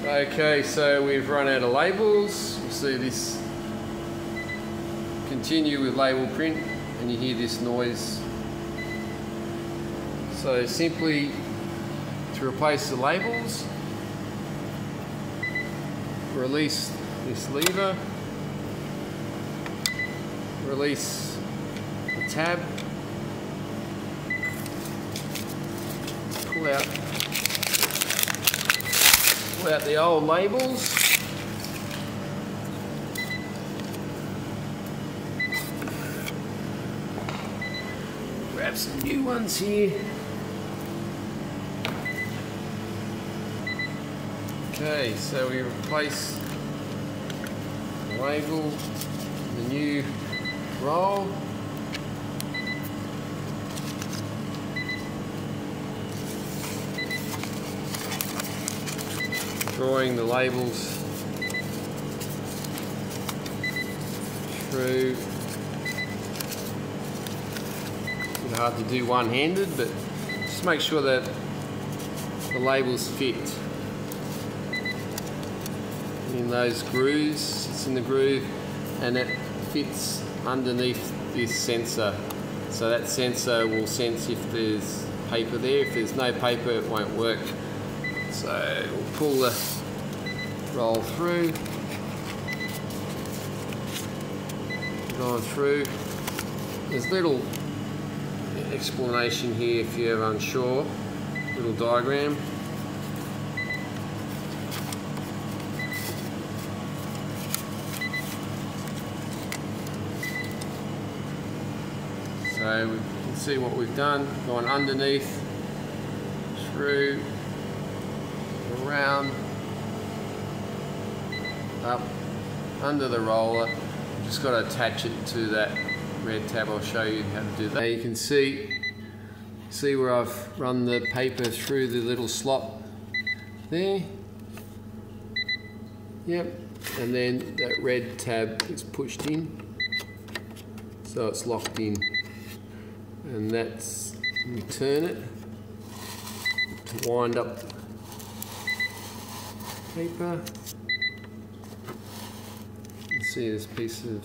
Okay, so we've run out of labels. You see this continue with label print and you hear this noise. So simply to replace the labels, release this lever, release the tab, pull out the old labels, grab some new ones here. Okay, so we replace the label with the new roll. Drawing the labels through. It's hard to do one-handed, but just make sure that the labels fit in those grooves. It's in the groove and it fits underneath this sensor. So that sensor will sense if there's paper there. If there's no paper, it won't work. So we'll pull the roll through, going through. There's a little explanation here if you're unsure, little diagram. So we can see what we've done, gone underneath, through, around, up, under the roller. Just got to attach it to that red tab. I'll show you how to do that. Now you can see where I've run the paper through the little slot there. Yep, and then that red tab is pushed in, so it's locked in. And that's, we turn it to wind up paper. You see this piece of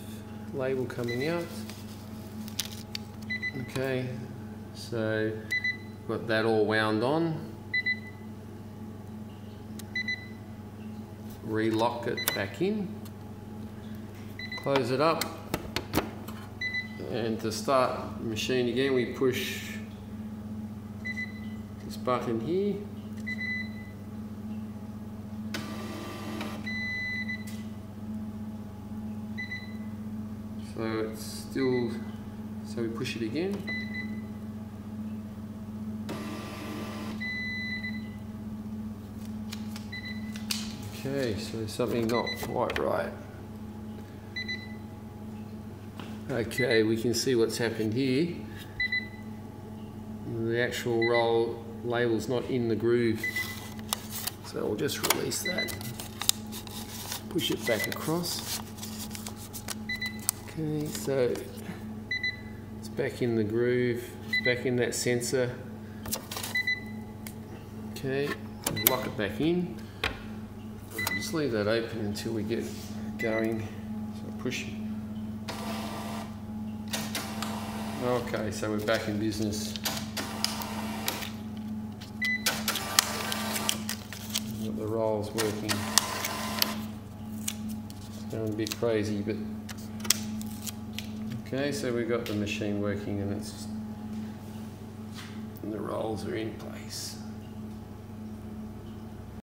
label coming out. Okay, so got that all wound on. Relock it back in. Close it up. And to start the machine again, we push this button here. So it's still, so we push it again. Okay, so something not quite right. Okay, we can see what's happened here. The actual roll label's not in the groove. So we'll just release that. Push it back across. Okay, so it's back in the groove, it's back in that sensor. Okay, lock it back in. Just leave that open until we get going. So push it. Okay, so we're back in business. Got the rolls working. It's going a bit crazy, but okay, so we've got the machine working and the rolls are in place.